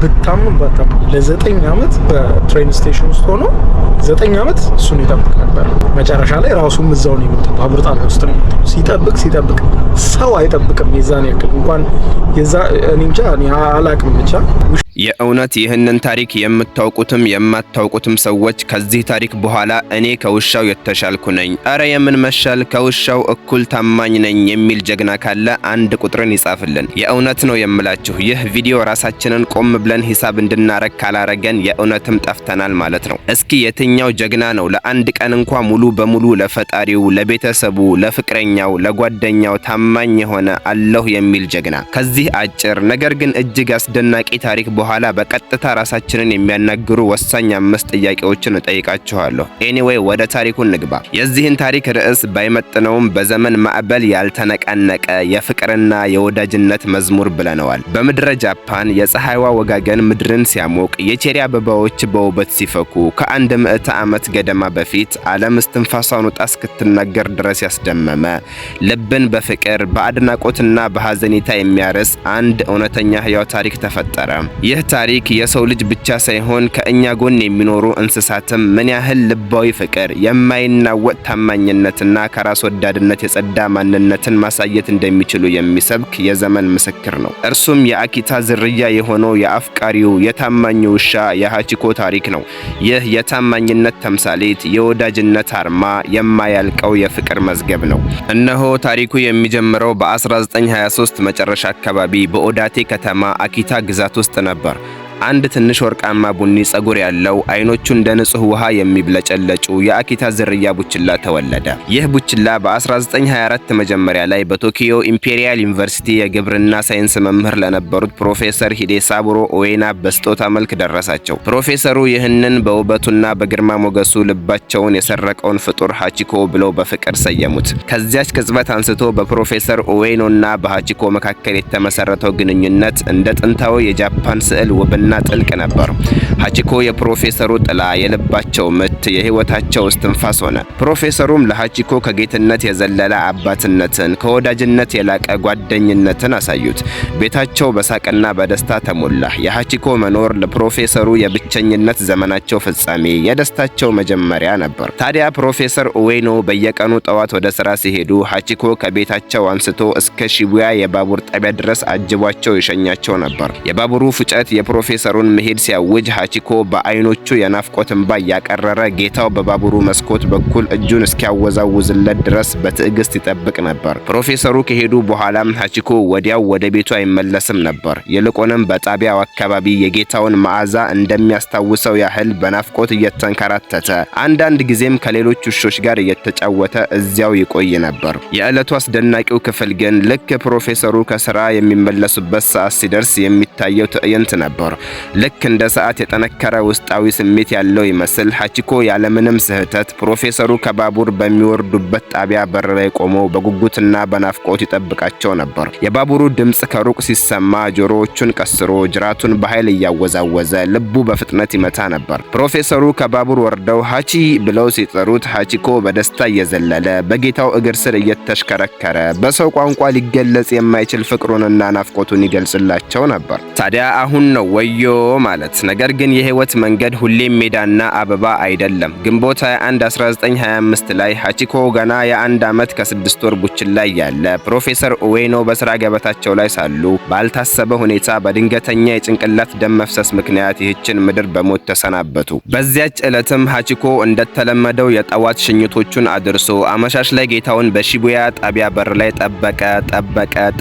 ብታምን ባታምን ለ9 ዓመት በትሬን ስቴሽን ውስጥ ሆኖ 9 ዓመት እሱን ይጠብቅ ነበር። መጨረሻ ላይ ራሱም እዛው ነው የሞተው፣ ባቡር ጣቢያ ውስጥ ነው የሞተው። ሲጠብቅ ሰው አይጠብቅም የዛን ያክል እንኳን የዛ እኔ እንጃ እኔ አላቅም ብቻ። የእውነት ይህንን ታሪክ የምታውቁትም የማታውቁትም ሰዎች ከዚህ ታሪክ በኋላ እኔ ከውሻው የተሻልኩ ነኝ፣ አረ የምን መሻል ከውሻው እኩል ታማኝ ነኝ የሚል ጀግና ካለ አንድ ቁጥርን ይጻፍልን። የእውነት ነው የምላችሁ ይህ ቪዲዮ ራሳችንን ቆም ብለን ሂሳብ እንድናረግ ካላረገን የእውነትም ጠፍተናል ማለት ነው። እስኪ የትኛው ጀግና ነው ለአንድ ቀን እንኳ ሙሉ በሙሉ ለፈጣሪው፣ ለቤተሰቡ፣ ለፍቅረኛው፣ ለጓደኛው ታማኝ የሆነ አለሁ የሚል ጀግና? ከዚህ አጭር ነገር ግን እጅግ አስደናቂ ታሪክ በኋላ በቀጥታ ራሳችንን የሚያናግሩ ወሳኝ 5 ጥያቄዎችን እጠይቃችኋለሁ። ኤኒዌይ ወደ ታሪኩ እንግባ። የዚህን ታሪክ ርዕስ ባይመጥነውም በዘመን ማዕበል ያልተነቃነቀ የፍቅርና የወዳጅነት መዝሙር ብለነዋል። በምድረ ጃፓን የፀሐይዋ ወጋገን ምድርን ሲያሞቅ፣ የቼሪ አበባዎች በውበት ሲፈኩ ከ100 ዓመት ገደማ በፊት ዓለም እስትንፋሷን ውጣ እስክትናገር ድረስ ያስደመመ ልብን በፍቅር በአድናቆትና በሐዘኔታ የሚያርስ አንድ እውነተኛ ህያው ታሪክ ተፈጠረ። ይህ ታሪክ የሰው ልጅ ብቻ ሳይሆን ከእኛ ጎን የሚኖሩ እንስሳትም ምን ያህል ልባዊ ፍቅር፣ የማይናወጥ ታማኝነትና ከራስ ወዳድነት የጸዳ ማንነትን ማሳየት እንደሚችሉ የሚሰብክ የዘመን ምስክር ነው። እርሱም የአኪታ ዝርያ የሆነው የአፍቃሪው የታማኙ ውሻ የሃቺኮ ታሪክ ነው። ይህ የታማኝነት ተምሳሌት፣ የወዳጅነት አርማ፣ የማያልቀው የፍቅር መዝገብ ነው። እነሆ ታሪኩ የሚጀምረው በ1923 መጨረሻ አካባቢ በኦዳቴ ከተማ አኪታ ግዛት ውስጥ ነበር። አንድ ትንሽ ወርቃማ ቡኒ ጸጉር ያለው አይኖቹ እንደ ንጹህ ውሃ የሚብለጨለጩ የአኪታ ዝርያ ቡችላ ተወለደ። ይህ ቡችላ በ1924 መጀመሪያ ላይ በቶኪዮ ኢምፔሪያል ዩኒቨርሲቲ የግብርና ሳይንስ መምህር ለነበሩት ፕሮፌሰር ሂዴሳቡሮ ኦዌና በስጦታ መልክ ደረሳቸው። ፕሮፌሰሩ ይህንን በውበቱና በግርማ ሞገሱ ልባቸውን የሰረቀውን ፍጡር ሃቺኮ ብለው በፍቅር ሰየሙት። ከዚያች ቅጽበት አንስቶ በፕሮፌሰር ኦዌኖና በሃቺኮ መካከል የተመሰረተው ግንኙነት እንደ ጥንታዊ የጃፓን ስዕል ውብና ጥልቅ ነበር። ሃቺኮ የፕሮፌሰሩ ጥላ፣ የልባቸው ምት፣ የህይወታቸው እስትንፋስ ሆነ። ፕሮፌሰሩም ለሃቺኮ ከጌትነት የዘለለ አባትነትን፣ ከወዳጅነት የላቀ ጓደኝነትን አሳዩት። ቤታቸው በሳቅና በደስታ ተሞላ። የሃቺኮ መኖር ለፕሮፌሰሩ የብቸኝነት ዘመናቸው ፍጻሜ፣ የደስታቸው መጀመሪያ ነበር። ታዲያ ፕሮፌሰር ኡዌኖ በየቀኑ ጠዋት ወደ ስራ ሲሄዱ ሃቺኮ ከቤታቸው አንስቶ እስከ ሺቡያ የባቡር ጣቢያ ድረስ አጅቧቸው ይሸኛቸው ነበር። የባቡሩ ፍጨት የፕሮፌሰሩን መሄድ ሲያውጅ ሃቺኮ በአይኖቹ የናፍቆት እንባ ያቀረረ ጌታው በባቡሩ መስኮት በኩል እጁን እስኪያወዛውዝለት ድረስ በትዕግስት ይጠብቅ ነበር። ፕሮፌሰሩ ከሄዱ በኋላም ሃቺኮ ወዲያው ወደ ቤቱ አይመለስም ነበር። ይልቁንም በጣቢያው አካባቢ የጌታውን መዓዛ እንደሚያስታውሰው ያህል በናፍቆት እየተንከራተተ አንዳንድ ጊዜም ከሌሎች ውሾች ጋር እየተጫወተ እዚያው ይቆይ ነበር። የዕለቱ አስደናቂው ክፍል ግን ልክ ፕሮፌሰሩ ከስራ የሚመለሱበት ሰዓት ሲደርስ የሚታየው ትዕይንት ነበር። ልክ እንደ ሰዓት የጠነከረ ውስጣዊ ስሜት ያለው ይመስል ሃቺኮ ያለምንም ስህተት ፕሮፌሰሩ ከባቡር በሚወርዱበት ጣቢያ በር ላይ ቆሞ በጉጉትና በናፍቆት ይጠብቃቸው ነበር። የባቡሩ ድምጽ ከሩቅ ሲሰማ ጆሮዎቹን ቀስሮ ጅራቱን በኃይል እያወዛወዘ ልቡ በፍጥነት ይመታ ነበር። ፕሮፌሰሩ ከባቡር ወርደው ሃቺ ብለው ሲጠሩት ሃቺኮ በደስታ እየዘለለ በጌታው እግር ስር እየተሽከረከረ በሰው ቋንቋ ሊገለጽ የማይችል ፍቅሩንና ናፍቆቱን ይገልጽላቸው ነበር። ታዲያ አሁን ነው ወዮ ማለት። ነገር ግን የህይወት መንገድ ሁሌም ሜዳና አበባ አይደለም። ግንቦት 21 1925 ላይ ሃቺኮ ገና የ1 ዓመት ከ6 ወር ቡችላ ያለ ፕሮፌሰር ኡዌኖ በስራ ገበታቸው ላይ ሳሉ ባልታሰበ ሁኔታ በድንገተኛ የጭንቅላት ደም መፍሰስ ምክንያት ይህችን ምድር በሞት ተሰናበቱ። በዚያች ዕለትም ሃቺኮ እንደተለመደው የጠዋት ሽኝቶቹን አድርሶ አመሻሽ ላይ ጌታውን በሺቡያ ጣቢያ በር ላይ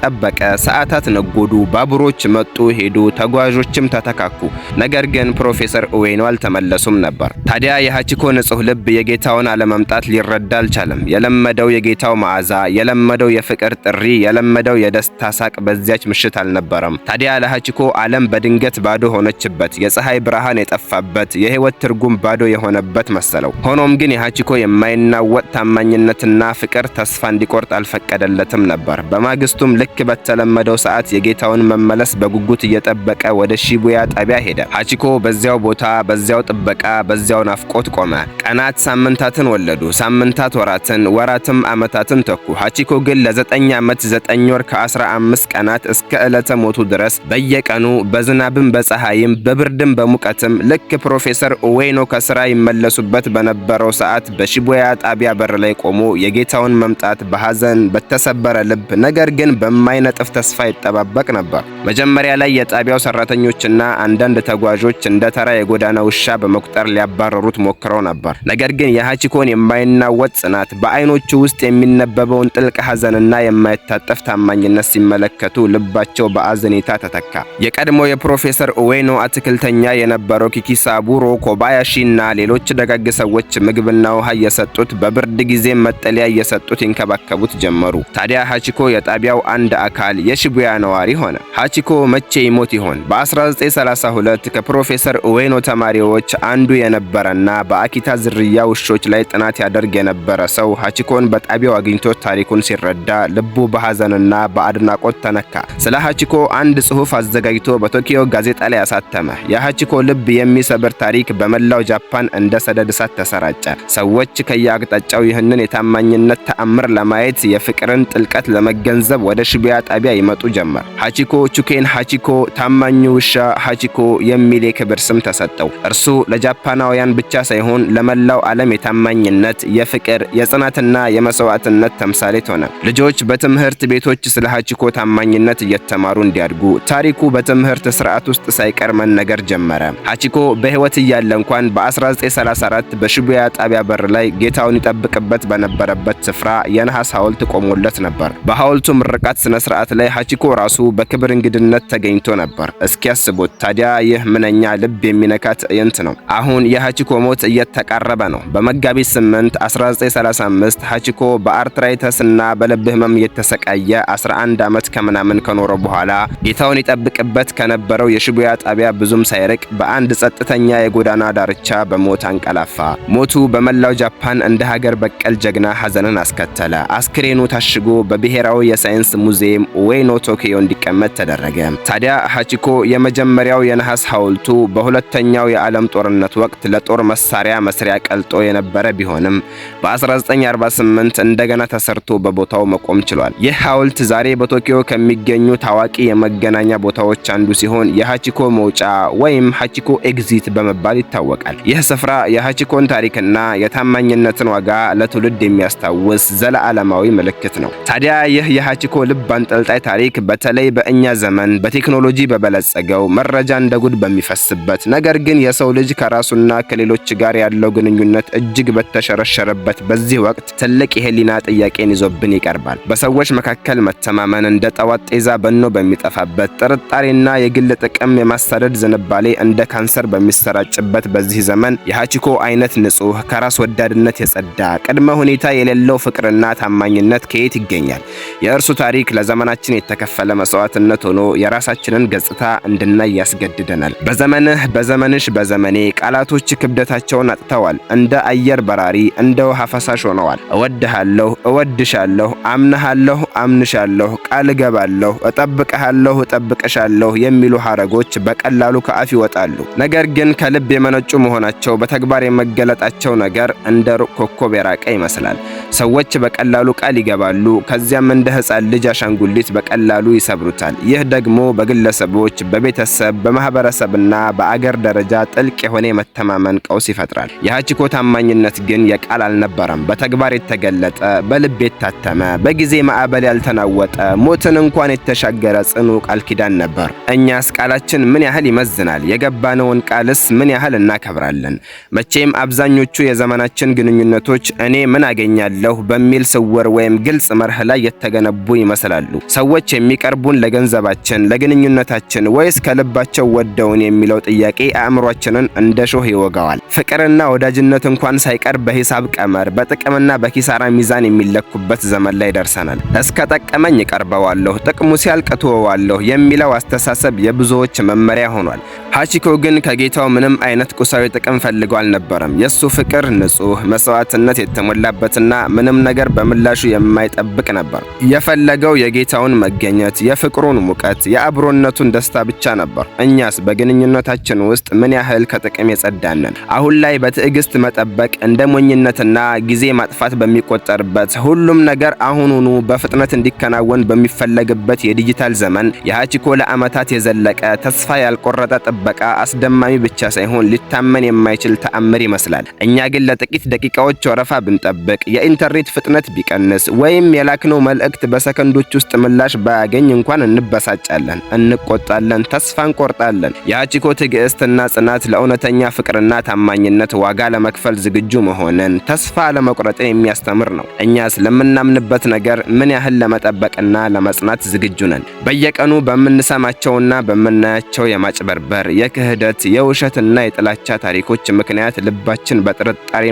ጠበቀ። ሰዓታት ነጎዱ። ባቡሮች መጡ ሄዱ። ተጓዦችም ተተካኩ። ነገር ግን ፕሮፌሰር ኡዌኖ አልተመለሱም ነበር። ታዲያ የሃቺኮ ንጹህ ልብ የጌታውን አለመምጣት ሊረዳ አልቻለም። የለመደው የጌታው መዓዛ፣ የለመደው የፍቅር ጥሪ፣ የለመደው የደስታ ሳቅ በዚያች ምሽት አልነበረም። ታዲያ ለሃቺኮ ዓለም በድንገት ባዶ ሆነችበት። የፀሐይ ብርሃን የጠፋበት፣ የህይወት ትርጉም ባዶ የሆነበት መሰለው። ሆኖም ግን የሃቺኮ የማይናወጥ ታማኝነትና ፍቅር ተስፋ እንዲቆርጥ አልፈቀደለትም ነበር። በማግስቱም ልክ በተለመደው ሰዓት የጌታውን መመለስ በጉጉት እየጠበቀ ወደ ሺቡያ ሺቡያ ጣቢያ ሄደ። ሀቺኮ በዚያው ቦታ፣ በዚያው ጥበቃ፣ በዚያው ናፍቆት ቆመ። ቀናት ሳምንታትን ወለዱ፣ ሳምንታት ወራትን፣ ወራትም ዓመታትን ተኩ። ሀቺኮ ግን ለ9 ዓመት 9 ወር ከ15 ቀናት እስከ ዕለተ ሞቱ ድረስ በየቀኑ በዝናብም በፀሐይም በብርድም በሙቀትም ልክ ፕሮፌሰር ኡዌኖ ከስራ ይመለሱበት በነበረው ሰዓት በሺቡያ ጣቢያ በር ላይ ቆሞ የጌታውን መምጣት በሐዘን በተሰበረ ልብ ነገር ግን በማይነጥፍ ተስፋ ይጠባበቅ ነበር። መጀመሪያ ላይ የጣቢያው ሰራተኞችና አንዳንድ ተጓዦች እንደ ተራ የጎዳና ውሻ በመቁጠር ሊያባረሩት ሞክረው ነበር። ነገር ግን የሀቺኮን የማይናወጥ ጽናት፣ በአይኖቹ ውስጥ የሚነበበውን ጥልቅ ሐዘንና የማይታጠፍ ታማኝነት ሲመለከቱ ልባቸው በአዘኔታ ተተካ። የቀድሞ የፕሮፌሰር ኡዌኖ አትክልተኛ የነበረው ኪኪሳቡሮ ኮባያሺና ሌሎች ደጋግ ሰዎች ምግብና ውሃ እየሰጡት በብርድ ጊዜ መጠለያ እየሰጡት ይንከባከቡት ጀመሩ። ታዲያ ሀቺኮ የጣቢያው አንድ አካል የሺቡያ ነዋሪ ሆነ። ሀቺኮ መቼ ይሞት ይሆን? በ1932 ከፕሮፌሰር ኡዌኖ ተማሪዎች አንዱ የነበረና በአኪታ ዝርያ ውሾች ላይ ጥናት ያደርግ የነበረ ሰው ሀቺኮን በጣቢያው አግኝቶ ታሪኩን ሲረዳ ልቡ በሐዘንና በአድናቆት ተነካ። ስለ ሀቺኮ አንድ ጽሑፍ አዘጋጅቶ በቶኪዮ ጋዜጣ ላይ አሳተመ። የሀቺኮ ልብ የሚሰብር ታሪክ በመላው ጃፓን እንደ ሰደድ እሳት ተሰራጨ። ሰዎች ከየአቅጣጫው ይህንን የታማኝነት ተአምር ለማየት የፍቅርን ጥልቀት ለመገንዘብ ወደ ሺቡያ ጣቢያ ይመጡ ጀመር። ሀቺኮ ቹኬን ሀቺኮ፣ ታማኙ ውሻ ሀቺኮ የሚል የክብር ስም ተሰጠው። እርሱ ለጃፓናውያን ብቻ ሳይሆን ለመላው ዓለም የታማኝነት፣ የፍቅር፣ የጽናትና የመስዋዕትነት ተምሳሌት ሆነ። ልጆች በትምህርት ቤቶች ስለ ሀቺኮ ታማኝነት እየተማሩ እንዲያድጉ ታሪኩ በትምህርት ስርዓት ውስጥ ሳይቀር መነገር ጀመረ። ሀቺኮ በህይወት እያለ እንኳን በ1934 በሺቡያ ጣቢያ በር ላይ ጌታውን ይጠብቅበት በነበረበት ስፍራ የነሐስ ሐውልት ቆሞለት ነበር። በሐውልቱ ምርቃት ስነ ስርዓት ላይ ሀቺኮ ራሱ በክብር እንግድነት ተገኝቶ ነበር። እስኪያስቡት ታዲያ ይህ ምንኛ ልብ የሚነካ ትዕይንት ነው። አሁን የሀቺኮ ሞት እየተቃረበ ነው። በመጋቢት 8 1935 ሀቺኮ በአርትራይተስና በልብ ህመም እየተሰቃየ 11 ዓመት ከምናምን ከኖረ በኋላ ጌታውን ይጠብቅበት ከነበረው የሺቡያ ጣቢያ ብዙም ሳይርቅ በአንድ ጸጥተኛ የጎዳና ዳርቻ በሞት አንቀላፋ። ሞቱ በመላው ጃፓን እንደ ሀገር በቀል ጀግና ሐዘንን አስከተለ። አስክሬኑ ታሽጎ በብሔራዊ የሳይንስ ሙዚየም ኡዌኖ ቶኪዮ እንዲቀመጥ ተደረገ። ታዲያ ሀቺኮ የመጀመሪያው የነሐስ ሐውልቱ በሁለተኛው የዓለም ጦርነት ወቅት ለጦር መሳሪያ መስሪያ ቀልጦ የነበረ ቢሆንም በ1948 እንደገና ተሰርቶ በቦታው መቆም ችሏል። ይህ ሐውልት ዛሬ በቶኪዮ ከሚገኙ ታዋቂ የመገናኛ ቦታዎች አንዱ ሲሆን የሀቺኮ መውጫ ወይም ሀቺኮ ኤግዚት በመባል ይታወቃል። ይህ ስፍራ የሀቺኮን ታሪክና የታማኝነትን ዋጋ ለትውልድ የሚያስታውስ ዘለዓለማዊ ምልክት ነው። ታዲያ ይህ የሀቺኮ ልብ አንጠልጣይ ታሪክ በተለይ በእኛ ዘመን በቴክኖሎጂ በበለጸገው መረጃ እንደ ጉድ በሚፈስበት ነገር ግን የሰው ልጅ ከራሱና ከሌሎች ጋር ያለው ግንኙነት እጅግ በተሸረሸረበት በዚህ ወቅት ትልቅ የህሊና ጥያቄን ይዞብን ይቀርባል። በሰዎች መካከል መተማመን እንደ ጠዋት ጤዛ በኖ በሚጠፋበት፣ ጥርጣሬና የግል ጥቅም የማሳደድ ዝንባሌ እንደ ካንሰር በሚሰራጭበት በዚህ ዘመን የሀቺኮ አይነት ንጹህ ከራስ ወዳድነት የጸዳ ቅድመ ሁኔታ የሌለው ፍቅርና ታማኝነት ከየት ይገኛል? የእርሱ ታሪክ ለዘመናችን የተከፈለ መስዋዕትነት ሆኖ የራሳችንን ገጽታ እንድናይ ያስገድደናል። በዘመንህ፣ በዘመንሽ፣ በዘመኔ ቃላቶች ክብደታቸውን አጥተዋል። እንደ አየር በራሪ፣ እንደ ውሃ ፈሳሽ ሆነዋል። እወድሃለሁ፣ እወድሻለሁ፣ አምነሃለሁ፣ አምንሻለሁ፣ ቃል እገባለሁ፣ እጠብቅሃለሁ፣ እጠብቅሻለሁ የሚሉ ሐረጎች በቀላሉ ከአፍ ይወጣሉ። ነገር ግን ከልብ የመነጩ መሆናቸው በተግባር የመገለጣቸው ነገር እንደ ሩቅ ኮከብ የራቀ ይመስላል። ሰዎች በቀላሉ ቃል ይገባሉ፣ ከዚያም እንደ ሕፃን ልጅ አሻንጉሊት በቀላሉ ይሰብሩታል። ይህ ደግሞ በግለሰቦች፣ በቤተሰብ፣ በማህበረሰብና በአገር ደረጃ ጥልቅ የሆነ የመተማመን ቀውስ ይፈጥራል። የሀቺኮ ታማኝነት ግን የቃል አልነበረም፣ በተግባር የተገለጠ፣ በልብ የታተመ፣ በጊዜ ማዕበል ያልተናወጠ፣ ሞትን እንኳን የተሻገረ ጽኑ ቃል ኪዳን ነበር። እኛስ ቃላችን ምን ያህል ይመዝናል? የገባነውን ቃልስ ምን ያህል እናከብራለን? መቼም አብዛኞቹ የዘመናችን ግንኙነቶች እኔ ምን አገኛለሁ በሚል ስውር ወይም ግልጽ መርህ ላይ የተገነቡ ይመስላሉ። ሰዎች የሚቀርቡን ለገንዘባችን፣ ለግንኙነታችን ወይስ ከልባቸው ወደውን የሚለው ጥያቄ አእምሯችንን እንደ ሾህ ይወጋዋል። ፍቅርና ወዳጅነት እንኳን ሳይቀር በሂሳብ ቀመር፣ በጥቅምና በኪሳራ ሚዛን የሚለኩበት ዘመን ላይ ደርሰናል። እስከ ጠቀመኝ እቀርበዋለሁ፣ ጥቅሙ ሲያልቅ እተወዋለሁ የሚለው አስተሳሰብ የብዙዎች መመሪያ ሆኗል። ሀቺኮ ግን ከጌታው ምንም አይነት ቁሳዊ ጥቅም ፈልጎ አልነበረም። የሱ ፍቅር ንጹህ፣ መስዋዕትነት የተሞላበትና ምንም ነገር በምላሹ የማይጠብቅ ነበር። የፈለገው የጌታውን መገኘት፣ የፍቅሩን ሙቀት፣ የአብሮነቱን ደስታ ብቻ ነበር። እኛስ በግንኙነታችን ውስጥ ምን ያህል ከጥቅም የጸዳንን? አሁን ላይ በትዕግስት መጠበቅ እንደ ሞኝነትና ጊዜ ማጥፋት በሚቆጠርበት፣ ሁሉም ነገር አሁኑኑ በፍጥነት እንዲከናወን በሚፈለግበት የዲጂታል ዘመን የሀቺኮ ለዓመታት የዘለቀ ተስፋ ያልቆረጠ ጥበቃ አስደማሚ ብቻ ሳይሆን ሊታመን የማይችል ተአምር ይመስላል። እኛ ግን ለጥቂት ደቂቃዎች ወረፋ ብንጠብቅ፣ የኢንተርኔት ፍጥነት ቢቀንስ ወይም የላክነው መልእክት በሰከንዶች ውስጥ ምላሽ ባያገኝ እንኳን እንበሳጫለን፣ እንቆጣለን፣ ተስፋ እንቆርጣለን። የሀቺኮ ትዕግስትና ጽናት ለእውነተኛ ፍቅርና ታማኝነት ዋጋ ለመክፈል ዝግጁ መሆንን፣ ተስፋ ለመቁረጥን የሚያስተምር ነው። እኛስ ለምናምንበት ነገር ምን ያህል ለመጠበቅና ለመጽናት ዝግጁ ነን? በየቀኑ በምንሰማቸውና በምናያቸው የማጭበርበር፣ የክህደት፣ የውሸትና የጥላቻ ታሪኮች ምክንያት ልባችን በጥርጣሬ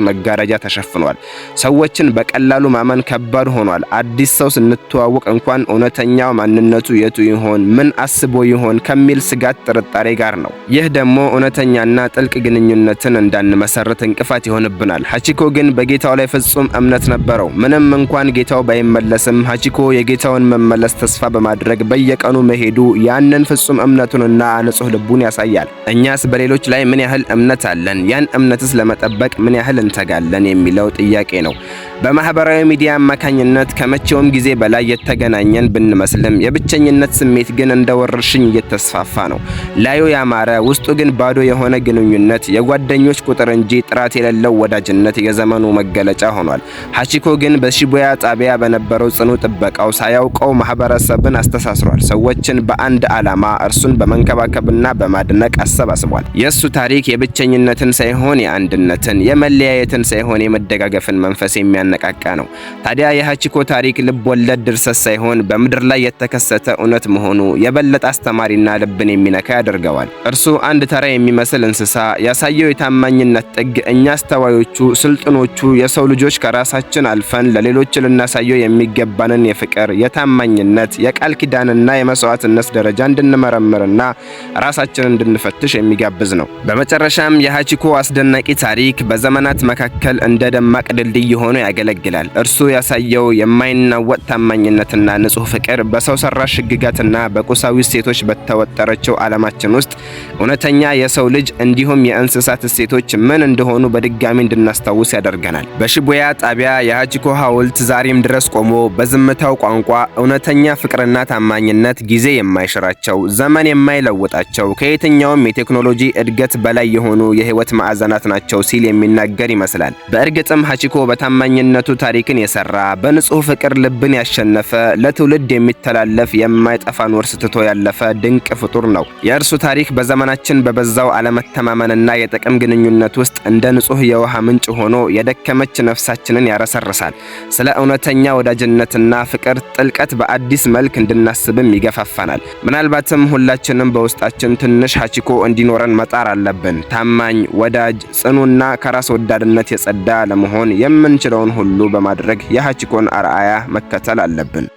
መጋረጃ ተሸፍኗል። ሰዎችን በቀላሉ ማመን ከባድ ሆኗል። አዲስ ሰው ስንተዋወቅ እንኳን እውነተኛው ማንነቱ የቱ ይሆን፣ ምን አስቦ ይሆን ከሚል ስጋት፣ ጥርጣሬ ጋር ነው። ይህ ደግሞ እውነተኛና ጥልቅ ግንኙነትን እንዳንመሰርት እንቅፋት ይሆንብናል። ሀቺኮ ግን በጌታው ላይ ፍጹም እምነት ነበረው። ምንም እንኳን ጌታው ባይመለስም ሀቺኮ የጌታውን መመለስ ተስፋ በማድረግ በየቀኑ መሄዱ ያንን ፍጹም እምነቱንና ንጹህ ልቡን ያሳያል። እኛስ በሌሎች ላይ ምን ያህል እምነት አለን? ያን እምነትስ ለመጠበቅ ምን ያህል እንተጋለን የሚለው ጥያቄ ነው። በማህበራዊ ሚዲያ አማካኝነት ከመቼውም ጊዜ በላይ የተገናኘን ብንመስልም የብቸኝነት ስሜት ግን እንደ ወረርሽኝ እየተስፋፋ ነው። ላዩ ያማረ ውስጡ ግን ባዶ የሆነ ግንኙነት፣ የጓደኞች ቁጥር እንጂ ጥራት የሌለው ወዳጅነት የዘመኑ መገለጫ ሆኗል። ሀቺኮ ግን በሺቡያ ጣቢያ በነበረው ጽኑ ጥበቃው ሳያውቀው ማህበረሰብን አስተሳስሯል። ሰዎችን በአንድ ዓላማ እርሱን በመንከባከብና በማድነቅ አሰባስቧል። የእሱ ታሪክ የብቸኝነትን ሳይሆን የአንድነትን፣ የመለያየትን ሳይሆን የመደጋገፍን መንፈስ የሚያነቃቃ ነው። ታዲያ የሀቺኮ ታሪክ ልብ ወለድ ድርሰት ሳይሆን በምድር ላይ የተከሰተ እውነት መሆኑ የበለጠ አስተማሪና ልብን የሚነካ ያደርገዋል። እርሱ አንድ ተራ የሚመስል እንስሳ ያሳየው የታማኝነት ጥግ እኛ አስተዋዮቹ፣ ስልጥኖቹ የሰው ልጆች ከራሳችን አልፈን ለሌሎች ልናሳየው የሚገባንን የፍቅር፣ የታማኝነት፣ የቃል ኪዳንና የመስዋዕትነት ደረጃ እንድንመረምርና ራሳችንን እንድንፈትሽ የሚጋብዝ ነው። በመጨረሻም የሀቺኮ አስደናቂ ታሪክ በዘመናት መካከል እንደ ደማቅ ድልድይ ሆኖ ያገለግላል። እርሱ ያሳየው የማይናወጥ ታማኝነትና ንጹህ ፍቅር በሰው ሰራሽ ሕግጋትና በቁሳዊ እሴቶች በተወጠረችው ዓለማችን ውስጥ እውነተኛ የሰው ልጅ እንዲሁም የእንስሳት እሴቶች ምን እንደሆኑ በድጋሚ እንድናስታውስ ያደርገናል። በሺቡያ ጣቢያ የሀቺኮ ሐውልት ዛሬም ድረስ ቆሞ በዝምታው ቋንቋ እውነተኛ ፍቅርና ታማኝነት ጊዜ የማይሽራቸው፣ ዘመን የማይለውጣቸው፣ ከየትኛውም የቴክኖሎጂ እድገት በላይ የሆኑ የህይወት ማዕዘናት ናቸው ሲል የሚናገር ይመስላል። በእርግጥም ሀቺኮ በታማኝነቱ ታሪክን የሰራ፣ በንጹህ ፍቅር ልብን ያሸነፈ፣ ለትውልድ የሚተላለፍ የማይጠፋን ውርስ ትቶ ያለፈ ድንቅ ፍጡር ነው። የእርሱ ታሪክ በዘመናችን በበዛው አለመተማመንና የጥቅም ግንኙነት ውስጥ እንደ ንጹህ የውሃ ምንጭ ሆኖ የደከመች ነፍሳችንን ያረሰርሳል። ስለ እውነተኛ ወዳጅነትና ፍቅር ጥልቀት በአዲስ መልክ እንድናስብም ይገፋፋናል። ምናልባትም ሁላችንም በውስጣችን ትንሽ ሀቺኮ እንዲኖረን መጣር አለብን። ታማኝ፣ ወዳጅ፣ ጽኑና ከራስ ወዳድነት የጸዳ ለመሆን የምንችለውን ሁሉ በማድረግ የሀቺኮን አርአያ መከተል አለብን።